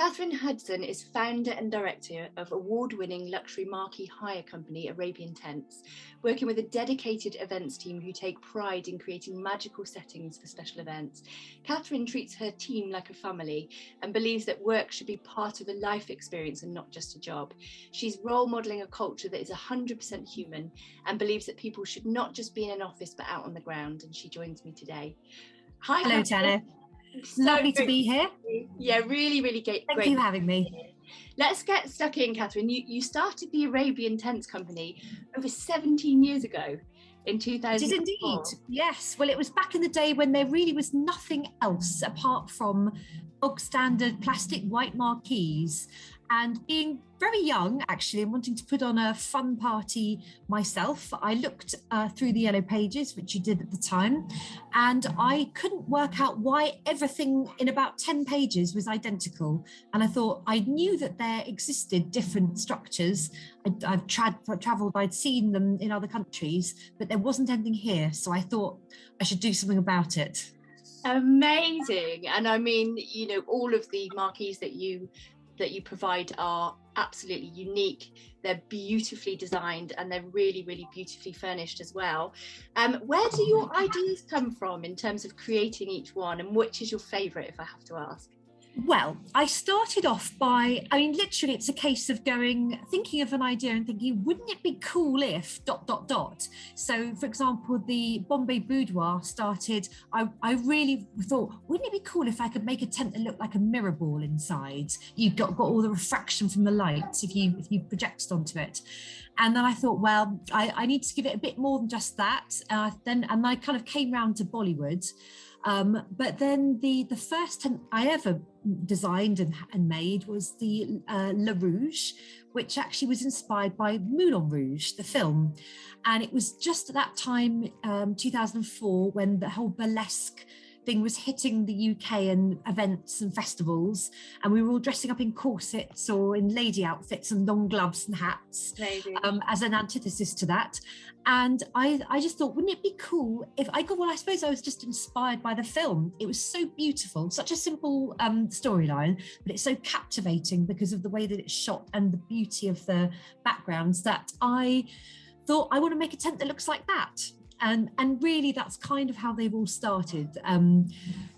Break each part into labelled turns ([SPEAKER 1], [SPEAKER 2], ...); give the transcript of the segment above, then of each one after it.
[SPEAKER 1] Katherine Hudson is founder and director of award-winning luxury marquee hire company Arabian Tents, working with a dedicated events team who take pride in creating magical settings for special events. Katherine treats her team like a family and believes that work should be part of a life experience and not just a job. She's role modelling a culture that is 100% human and believes that people should not just be in an office but out on the ground, and she joins me today. Hi,
[SPEAKER 2] hello,
[SPEAKER 1] Katherine.
[SPEAKER 2] Tanith. Lovely to be here.
[SPEAKER 1] Yeah, really great.
[SPEAKER 2] Thank you for having me.
[SPEAKER 1] Let's get stuck in, Katherine. You started the Arabian Tents company over 17 years ago in 2000.
[SPEAKER 2] It is indeed, yes. Well, it was back in the day when there really was nothing else apart from bog standard plastic white marquees. And being very young, actually, and wanting to put on a fun party myself, I looked through the yellow pages, which you did at the time, and I couldn't work out why everything in about 10 pages was identical. And I thought, I knew that there existed different structures. I've travelled, I'd seen them in other countries, but there wasn't anything here. So I thought I should do something about it.
[SPEAKER 1] Amazing. And I mean, you know, all of the marquees that you provide are absolutely unique. They're beautifully designed and they're really beautifully furnished as well. Where do your ideas come from in terms of creating each one, and which is your favourite, if I have to ask?
[SPEAKER 2] Well, I started off by, literally it's a case of thinking of an idea and thinking, wouldn't it be cool if ... So, for example, the Bombay Boudoir started, I really thought, wouldn't it be cool if I could make a tent that looked like a mirror ball inside? You've got all the refraction from the light if you project onto it. And then I thought, well, I need to give it a bit more than just that. And I kind of came round to Bollywood. But then the first tent I ever designed and made was the Le Rouge, which actually was inspired by Moulin Rouge, the film. And it was just at that time, 2004, when the whole burlesque thing was hitting the UK and events and festivals, and we were all dressing up in corsets or in lady outfits and long gloves and hats as an antithesis to that. And I just thought, wouldn't it be cool if I suppose I was just inspired by the film. It was so beautiful, such a simple storyline, but it's so captivating because of the way that it's shot and the beauty of the backgrounds, that I thought I want to make a tent that looks like that. And really, that's kind of how they've all started,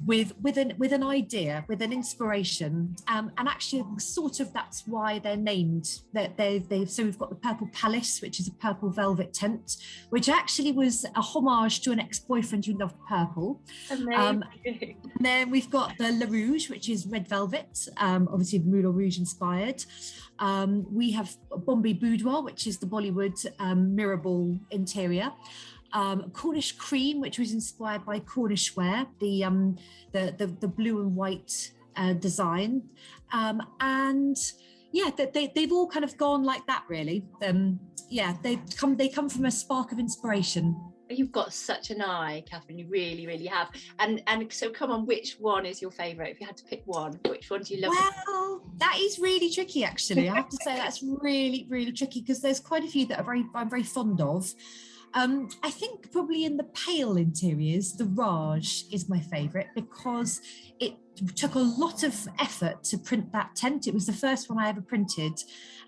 [SPEAKER 2] with an idea, with an inspiration, and actually, sort of that's why they're named. So we've got the Purple Palace, which is a purple velvet tent, which actually was a homage to an ex-boyfriend who loved purple.
[SPEAKER 1] Amazing.
[SPEAKER 2] And then we've got the Le Rouge, which is red velvet, obviously Moulin Rouge inspired. We have Bombay Boudoir, which is the Bollywood mirror ball interior. Cornish cream, which was inspired by Cornish ware, the blue and white design, and yeah, they've all kind of gone like that, really. They come from a spark of inspiration.
[SPEAKER 1] You've got such an eye, Katherine. You really have. And so, come on, which one is your favourite? If you had to pick one, which one do you love?
[SPEAKER 2] Well, that is really tricky, actually. I have to say that's really tricky, because there's quite a few that I'm very fond of. I think probably in the pale interiors, the Raj is my favourite, because it took a lot of effort to print that tent. It was the first one I ever printed,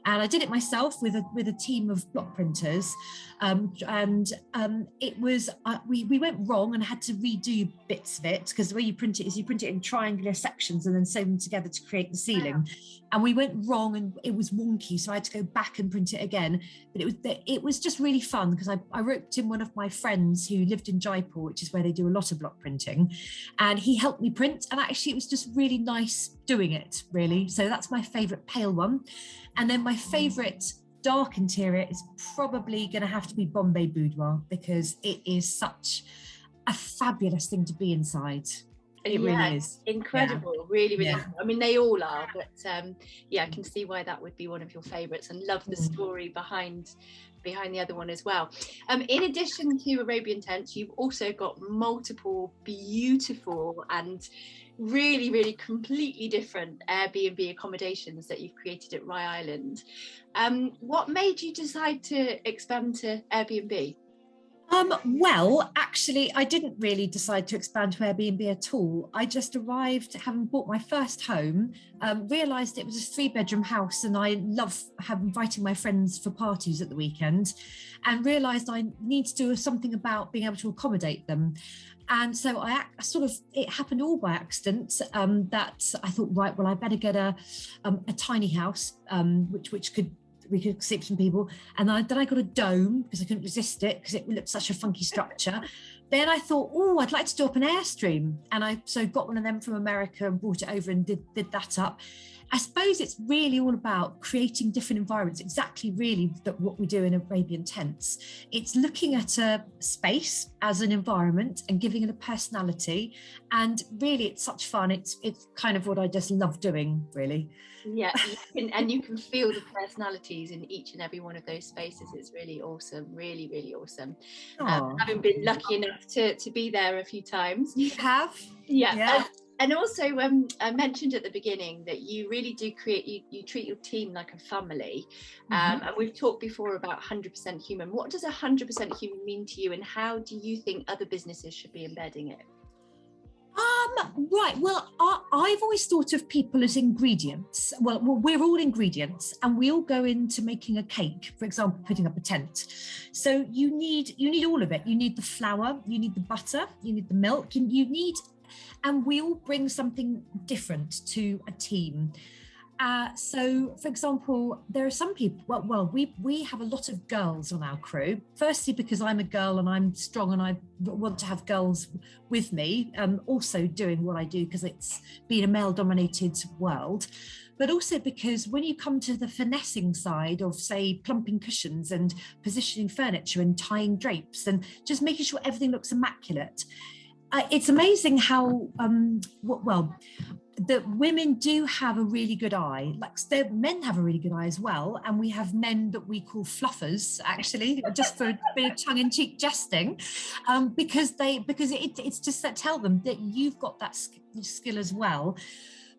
[SPEAKER 2] and I did it myself with a team of block printers. It was we went wrong and had to redo bits of it, because the way you print it is you print it in triangular sections and then sew them together to create the ceiling. Wow. And we went wrong and it was wonky, so I had to go back and print it again. But it was just really fun, because I roped in one of my friends who lived in Jaipur, which is where they do a lot of block printing, and he helped me print, and actually it was just really nice doing it, really. So that's my favourite pale one. And then my favourite dark interior is probably going to have to be Bombay Boudoir, because it is such a fabulous thing to be inside. It really is
[SPEAKER 1] incredible. Yeah. Really. I mean, they all are, but I can see why that would be one of your favourites, and love the story behind the other one as well. In addition to Arabian Tents, you've also got multiple beautiful and really completely different Airbnb accommodations that you've created at Rye Island. What made you decide to expand to Airbnb?
[SPEAKER 2] Well, actually, I didn't really decide to expand to Airbnb at all. I just arrived, having bought my first home, realised it was a 3-bedroom house, and I love inviting my friends for parties at the weekend, and realised I need to do something about being able to accommodate them. And so it happened all by accident, that I thought, right, well, I better get a tiny house, which we could sleep some people. And then I got a dome because I couldn't resist it because it looked such a funky structure. Then I thought, I'd like to do up an Airstream. And I got one of them from America and brought it over and did that up. I suppose it's really all about creating different environments, exactly really what we do in Arabian Tents. It's looking at a space as an environment and giving it a personality. And really, it's such fun. It's kind of what I just love doing, really.
[SPEAKER 1] Yeah, you can feel the personalities in each and every one of those spaces. It's really awesome, really, really awesome. Having been lucky enough to be there a few times.
[SPEAKER 2] You have?
[SPEAKER 1] Yeah. And also, I mentioned at the beginning that you really do you treat your team like a family. And we've talked before about 100% human. What does 100% human mean to you, and how do you think other businesses should be embedding it?
[SPEAKER 2] Right. Well, I've always thought of people as ingredients. Well, we're all ingredients, and we all go into making a cake, for example, putting up a tent. So you need all of it. You need the flour, you need the butter, you need the milk, and we all bring something different to a team. So, for example, there are some people, we have a lot of girls on our crew, firstly because I'm a girl and I'm strong and I want to have girls with me, also doing what I do because it's been a male-dominated world, but also because when you come to the finessing side of, say, plumping cushions and positioning furniture and tying drapes and just making sure everything looks immaculate, it's amazing how, that women do have a really good eye. Like men have a really good eye as well, and we have men that we call fluffers, actually, just for a bit of tongue-in-cheek jesting, because it's just that tell them that you've got that skill as well.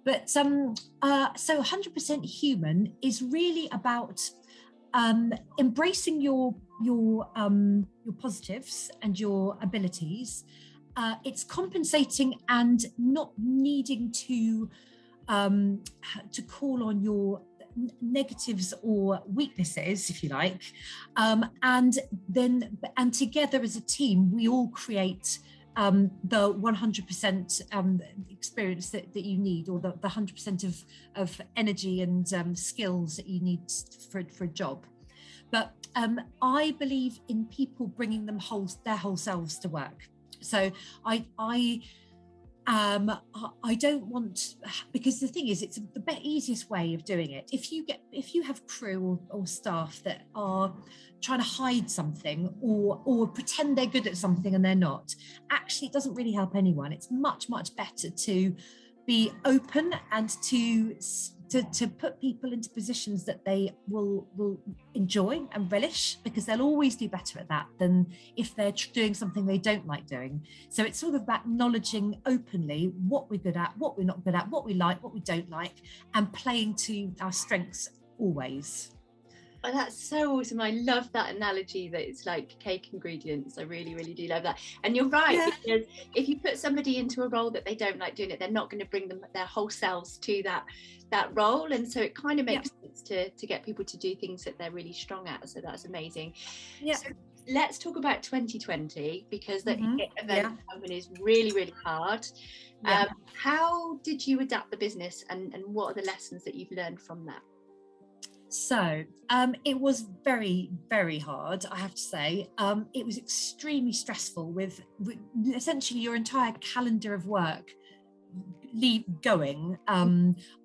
[SPEAKER 2] But so 100% human is really about embracing your positives and your abilities. It's compensating and not needing to call on your negatives or weaknesses, if you like, and together as a team, we all create the 100% experience that you need, or the 100% of energy and skills that you need for a job. But I believe in people bringing their whole selves to work. So I don't want, because the thing is, it's the easiest way of doing it. If you have crew or staff that are trying to hide something or pretend they're good at something and they're not, actually it doesn't really help anyone. It's much better to be open and to put people into positions that they will enjoy and relish, because they'll always do better at that than if they're doing something they don't like doing. So it's sort of about acknowledging openly what we're good at, what we're not good at, what we like, what we don't like, and playing to our strengths always.
[SPEAKER 1] Oh, that's so awesome. I love that analogy that it's like cake ingredients. I really, really do love that. And you're right, because if you put somebody into a role that they don't like doing it, they're not going to bring their whole selves to that role. And so it kind of makes sense to get people to do things that they're really strong at. So that's amazing. Yeah. So let's talk about 2020, because the event company is really, really hard. Yeah. How did you adapt the business, and what are the lessons that you've learned from that?
[SPEAKER 2] So it was very, very hard, I have to say. It was extremely stressful with essentially your entire calendar of work going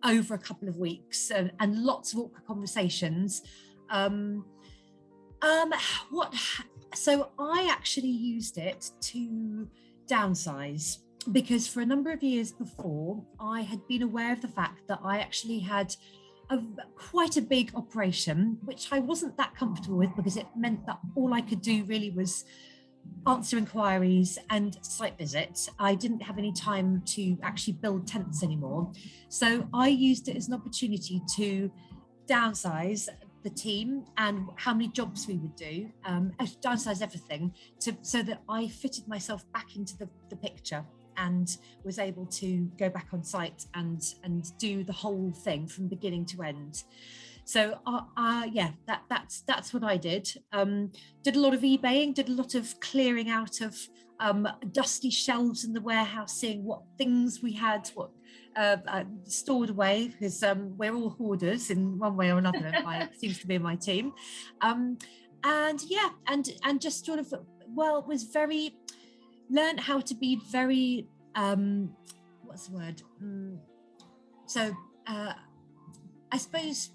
[SPEAKER 2] over a couple of weeks, and lots of awkward conversations. So I actually used it to downsize, because for a number of years before, I had been aware of the fact that I actually had quite a big operation, which I wasn't that comfortable with, because it meant that all I could do really was answer inquiries and site visits. I didn't have any time to actually build tents anymore. So I used it as an opportunity to downsize, the team and how many jobs we would do, downsized everything so that I fitted myself back into the picture and was able to go back on site and do the whole thing from beginning to end. So that's what I did. Did a lot of eBaying, did a lot of clearing out of dusty shelves in the warehouse, seeing what things we had, what stored away, because we're all hoarders in one way or another. Seems to be my team, and just sort of was very learned how to be very what's the word? I suppose.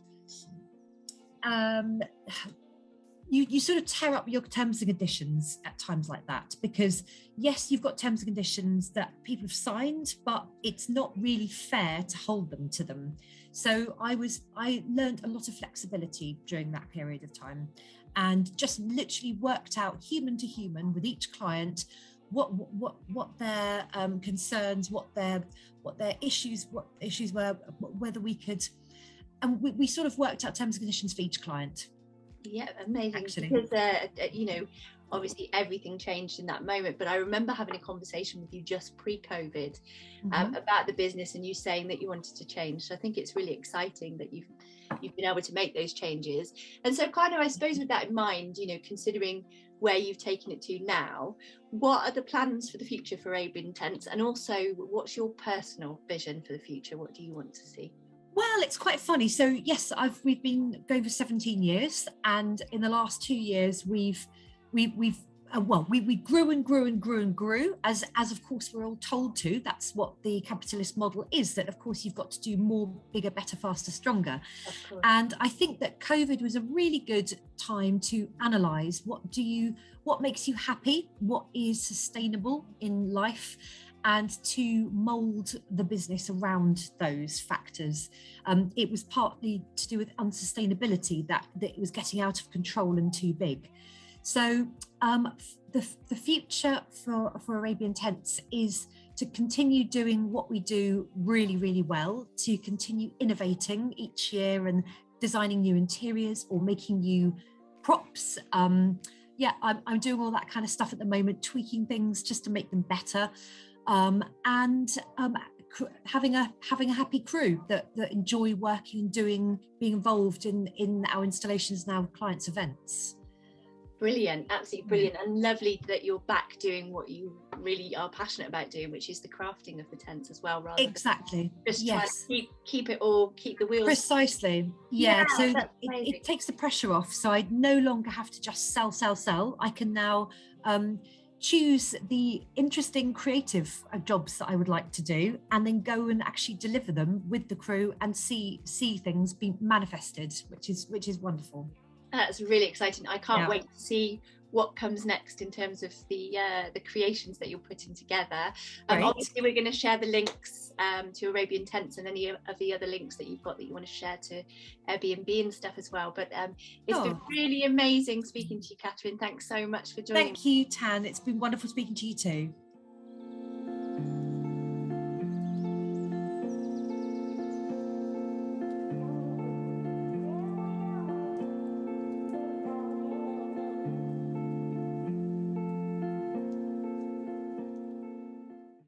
[SPEAKER 2] You sort of tear up your terms and conditions at times like that, because yes, you've got terms and conditions that people have signed, but it's not really fair to hold them to them. So I learned a lot of flexibility during that period of time, and just literally worked out human to human with each client what their concerns, what their issues were, whether we could. And we sort of worked out terms and conditions for each client.
[SPEAKER 1] Yeah, amazing.
[SPEAKER 2] Actually.
[SPEAKER 1] Because, obviously everything changed in that moment. But I remember having a conversation with you just pre-COVID about the business, and you saying that you wanted to change. So I think it's really exciting that you've been able to make those changes. And so kind of, I suppose with that in mind, considering where you've taken it to now, what are the plans for the future for Arabian Tents? And also, what's your personal vision for the future? What do you want to see?
[SPEAKER 2] Well, it's quite funny. So yes, we've been going for 17 years, and in the last 2 years we grew and grew and grew and grew, as of course we're all told to. That's what the capitalist model is, that of course you've got to do more, bigger, better, faster, stronger. And I think that COVID was a really good time to analyze what makes you happy, what is sustainable in life, and to mould the business around those factors. It was partly to do with unsustainability, that it was getting out of control and too big. So the future for Arabian Tents is to continue doing what we do really, really well, to continue innovating each year and designing new interiors or making new props. I'm doing all that kind of stuff at the moment, tweaking things just to make them better. Having a happy crew that enjoy working and being involved in our installations and our clients' events.
[SPEAKER 1] Brilliant, absolutely brilliant, and lovely that you're back doing what you really are passionate about doing, which is the crafting of the tents as well, rather
[SPEAKER 2] exactly
[SPEAKER 1] than just trying to keep the wheels
[SPEAKER 2] precisely. So it takes the pressure off, so I no longer have to just sell. I can now choose the interesting creative jobs that I would like to do, and then go and actually deliver them with the crew and see things be manifested, which is wonderful.
[SPEAKER 1] That's really exciting. I can't wait to see what comes next in terms of the creations that you're putting together. Obviously we're going to share the links to Arabian Tents and any of the other links that you've got that you want to share to Airbnb and stuff as well. But it's been really amazing speaking to you, Katherine. Thanks so much for joining.
[SPEAKER 2] Thank you, Tan. It's been wonderful speaking to you too.